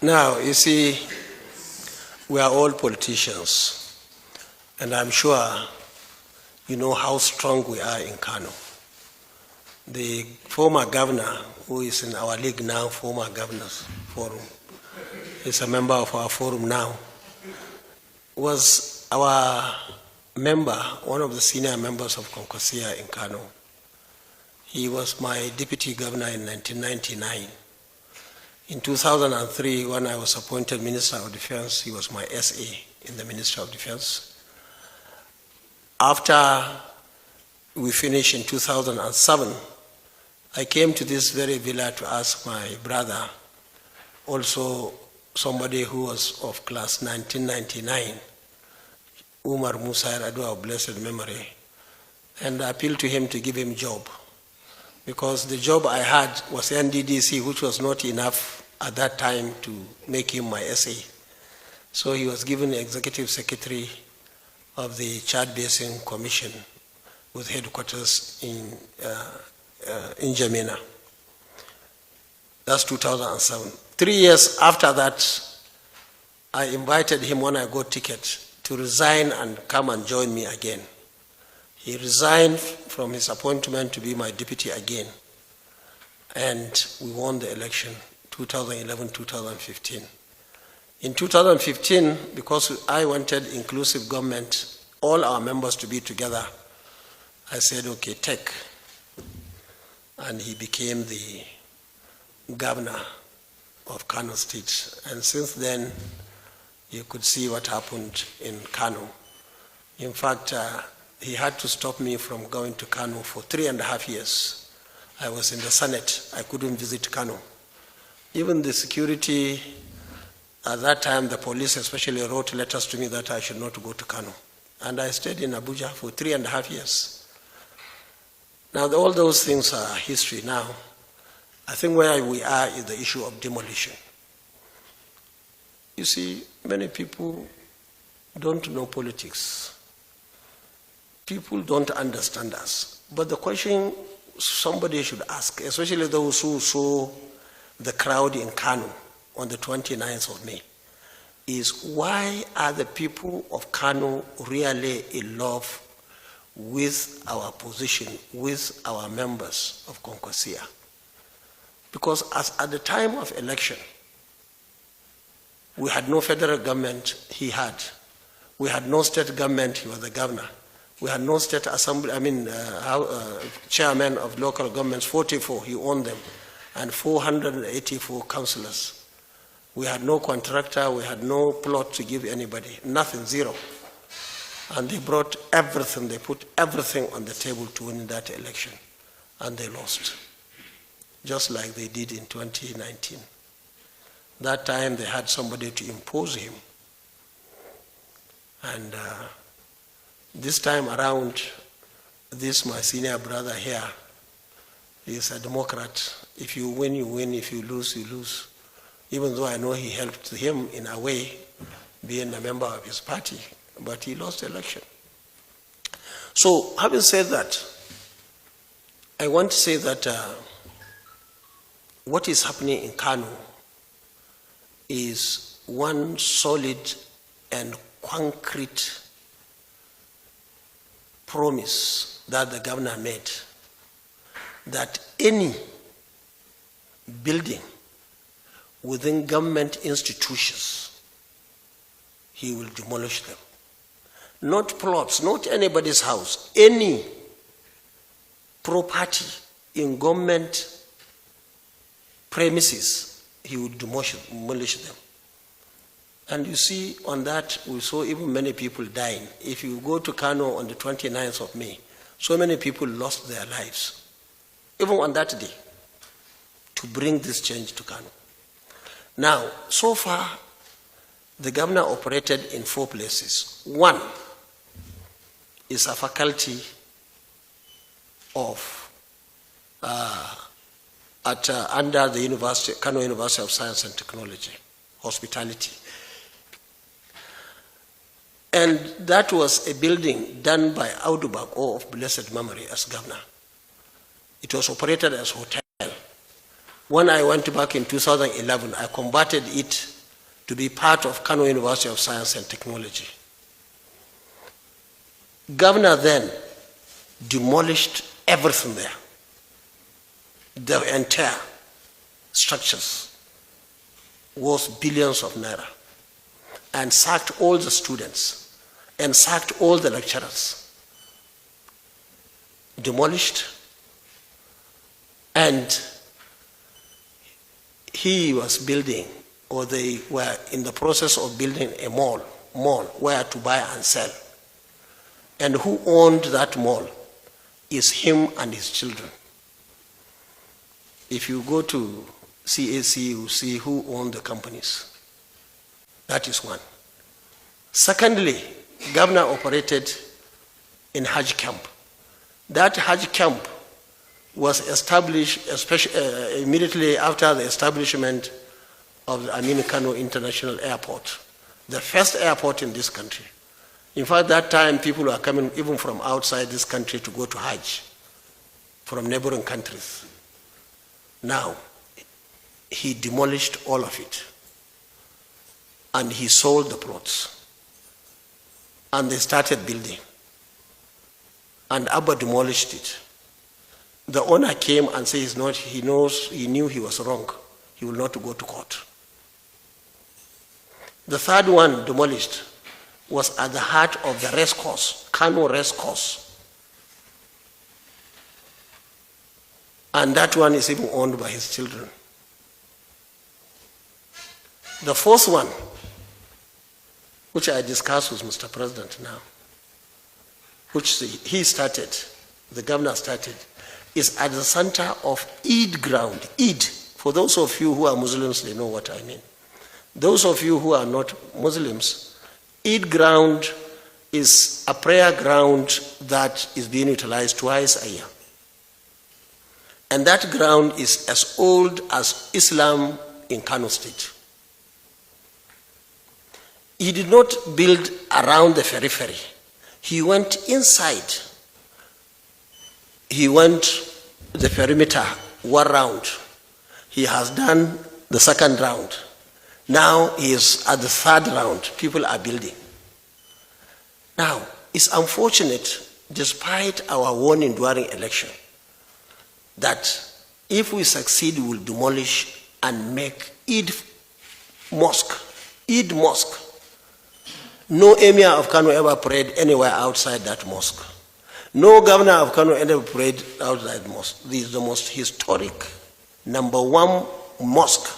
Now, you see, we are all politicians, and I'm sure you know how strong we are in Kano. The former governor, who is in our league now, former governors forum, is a member of our forum now, was our member, one of the senior members of Concosia in Kano. He was my deputy governor in 1999. In 2003, when I was appointed Minister of Defense, he was my SA in the Ministry of Defense. After we finished in 2007, I came to this very villa to ask my brother, also somebody who was of class 1999, Umar Musa Yar'Adua of blessed memory, and I appealed to him to give him a job, because the job I had was NDDC, which was not enough at that time to make him my SA. So he was given the executive secretary of the Chad Basin Commission with headquarters in N'Djamena. That's 2007. 3 years after that, I invited him when I got ticket to resign and come and join me again. He resigned from his appointment to be my deputy again, and we won the election, 2011-2015. In 2015, because I wanted inclusive government, all our members to be together, I said, okay, take. And he became the governor of Kano State. And since then, you could see what happened in Kano. In fact, he had to stop me from going to Kano for 3.5 years. I was in the Senate. I couldn't visit Kano. Even the security, at that time, the police especially wrote letters to me that I should not go to Kano. And I stayed in Abuja for 3.5 years. Now, all those things are history now. I think where we are is the issue of demolition. You see, many people don't know politics. People don't understand us. But the question somebody should ask, especially those who saw the crowd in Kano on the 29th of May, is why are the people of Kano really in love with our position, with our members of Concosia? Because at the time of election, we had no federal government, he had. We had no state government, he was the governor. We had no state assembly, chairman of local governments, 44, he owned them, and 484 councillors. We had no contractor, we had no plot to give anybody, nothing, zero. And they brought everything, they put everything on the table to win that election, and they lost, just like they did in 2019. That time they had somebody to impose him. And this time around, this my senior brother here, he is a Democrat. If you win, you win. If you lose, you lose. Even though I know he helped him in a way, being a member of his party, but he lost the election. So, having said that, I want to say that what is happening in Kano is one solid and concrete promise that the governor made, that any building within government institutions, he will demolish them. Not plots, not anybody's house, any property in government premises, he would demolish them. And you see, on that, we saw even many people dying. If you go to Kano on the 29th of May, so many people lost their lives, even on that day, to bring this change to Kano. Now, so far, the governor operated in 4 places. One is a faculty of under the University, Kano University of Science and Technology, hospitality. And that was a building done by Audu of blessed memory as governor. It was operated as hotel. When I went back in 2011, I converted it to be part of Kano University of Science and Technology. Governor then demolished everything there, the entire structures, worth billions of naira, and sacked all the students and sacked all the lecturers. Demolished, and he was building, or they were in the process of building a mall where to buy and sell. And who owned that mall is him and his children. If you go to CAC, you see who owned the companies. That is one. Secondly, governor operated in Hajj camp. That Hajj camp was established immediately after the establishment of the Aminu Kano International Airport, the first airport in this country. In fact, that time people were coming even from outside this country to go to Hajj, from neighboring countries. Now, he demolished all of it, and he sold the plots, and they started building, and Abba demolished it. The owner came and said he knew he was wrong. He will not go to court. The third one demolished was at the heart of the race course, Kano race course. And that one is even owned by his children. The fourth one, which I discussed with Mr. President now, which he started, the governor started, is at the center of Eid ground. Eid, for those of you who are Muslims, they know what I mean. Those of you who are not Muslims, Eid ground is a prayer ground that is being utilized twice a year. And that ground is as old as Islam in Kano State. He did not build around the periphery. He went inside. He went the perimeter one round. He has done the second round. Now he is at the third round. People are building. Now, it's unfortunate, despite our warning during election, that if we succeed, we will demolish and make Eid Mosque. Eid Mosque. No emir of Kano ever prayed anywhere outside that mosque. No governor of Kano ever prayed outside the mosque. This is the most historic, #1 mosque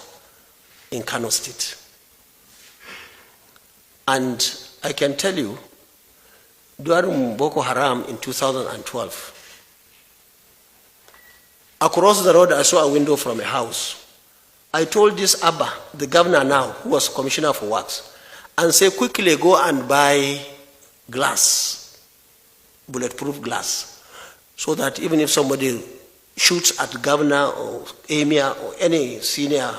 in Kano State. And I can tell you, during Boko Haram in 2012, across the road I saw a window from a house. I told this Abba, the governor now, who was commissioner for works, and say, quickly go and buy glass, bulletproof glass, so that even if somebody shoots at governor or emir or any senior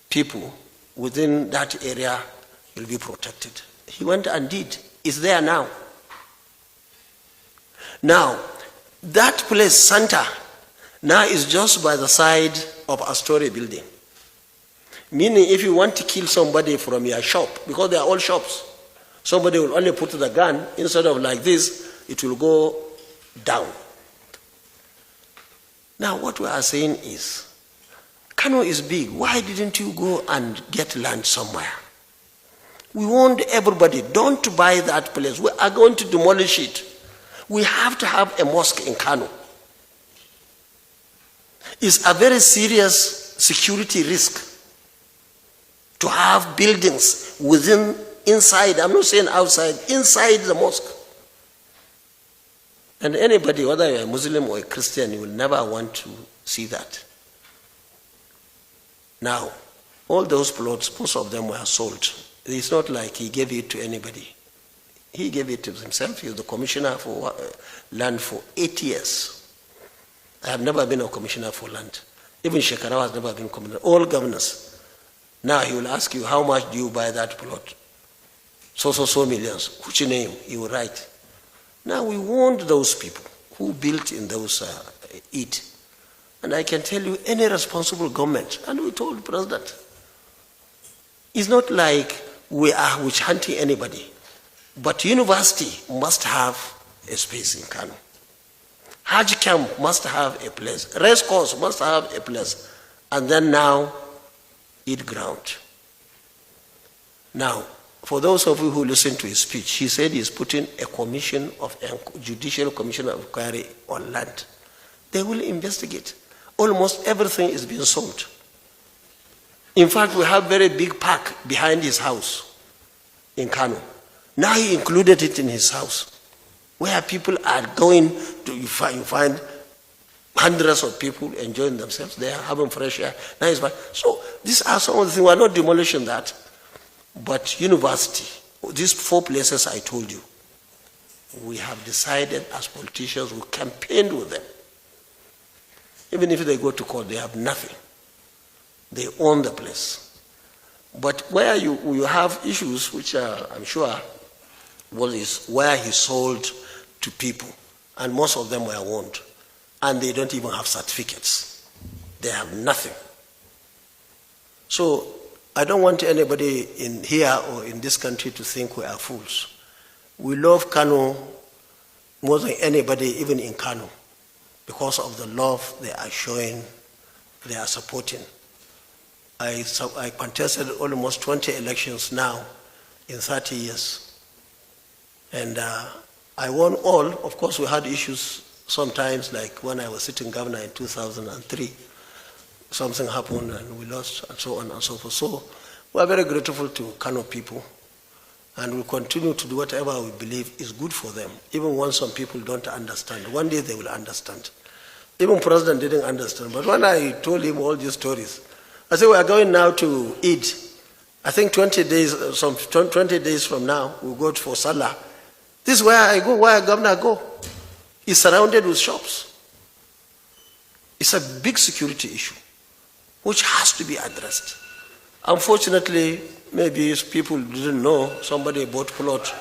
people within that area, will be protected. He went and did. It's there now. Now, that place, Santa, now is just by the side of a story building. Meaning, if you want to kill somebody from your shop, because they are all shops, somebody will only put the gun, instead of like this, it will go down. Now, what we are saying is, Kano is big. Why didn't you go and get land somewhere? We warned everybody, don't buy that place. We are going to demolish it. We have to have a mosque in Kano. It's a very serious security risk to have buildings inside, I'm not saying outside, inside the mosque. And anybody, whether you're a Muslim or a Christian, you will never want to see that. Now, all those plots, most of them were sold. It's not like he gave it to anybody. He gave it to himself. He was the commissioner for land for 8 years. I have never been a commissioner for land. Even Shekarau has never been commissioner. All governors. Now he will ask you, how much do you buy that plot? So millions. Which name? He will write. Now we warned those people who built in those And I can tell you, any responsible government, and we told the president, it's not like we are witch hunting anybody, but university must have a space in Kano. Hajj camp must have a place. Race course must have a place. And then now, eat ground. Now, for those of you who listened to his speech, he said he's putting a judicial commission of inquiry on land. They will investigate. Almost everything is being sold. In fact, we have a very big park behind his house in Kano. Now he included it in his house, where people are going to, you find hundreds of people enjoying themselves there, having fresh air. Now it's fine. So these are some of the things. We are not demolishing that. But university, these 4 places I told you, we have decided as politicians, we campaigned with them. Even if they go to court, they have nothing. They own the place. But where you have issues, which I'm sure is where he sold to people, and most of them were owned, and they don't even have certificates. They have nothing. So I don't want anybody in here or in this country to think we are fools. We love Kano more than anybody, even in Kano, because of the love they are showing, they are supporting. I contested almost 20 elections now in 30 years. And I won all. Of course, we had issues sometimes, like when I was sitting governor in 2003. Something happened and we lost, and so on and so forth. So we are very grateful to Kano people, and we continue to do whatever we believe is good for them, even when some people don't understand. One day they will understand. Even President didn't understand. But when I told him all these stories, I said, we are going now to Eid. I think 20 days from now, we'll go for Salah. This is where I go, where governor go. He's surrounded with shops. It's a big security issue, which has to be addressed. Unfortunately, maybe people didn't know, somebody bought plot.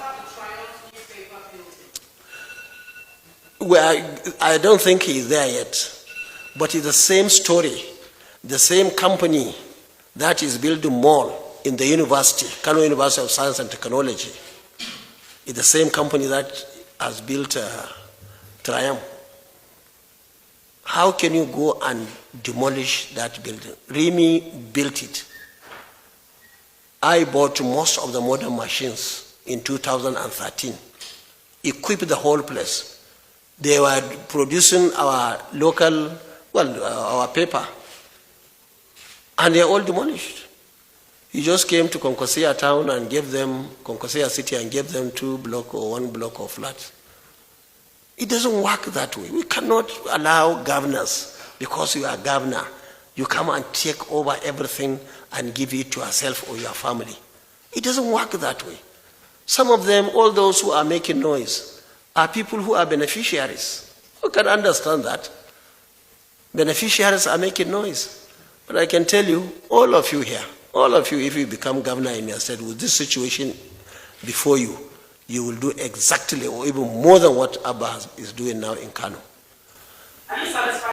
Well, I don't think he's there yet, but it's the same story. The same company that is building mall in the university, Kano University of Science and Technology, is the same company that has built Triumph. How can you go and demolish that building? Remy built it. I bought most of the modern machines in 2013, equipped the whole place. They were producing our local, our paper, and they're all demolished. He just came to Konkosia town and gave them, Konkosia city, and gave them 2 blocks or 1 block of flats. It doesn't work that way. We cannot allow governors, because you are governor, you come and take over everything and give it to yourself or your family. It doesn't work that way. Some of them, all those who are making noise, are people who are beneficiaries. Who can understand that? Beneficiaries are making noise. But I can tell you, all of you here, all of you, if you become governor in your state with this situation before you, you will do exactly or even more than what Abba is doing now in Kano.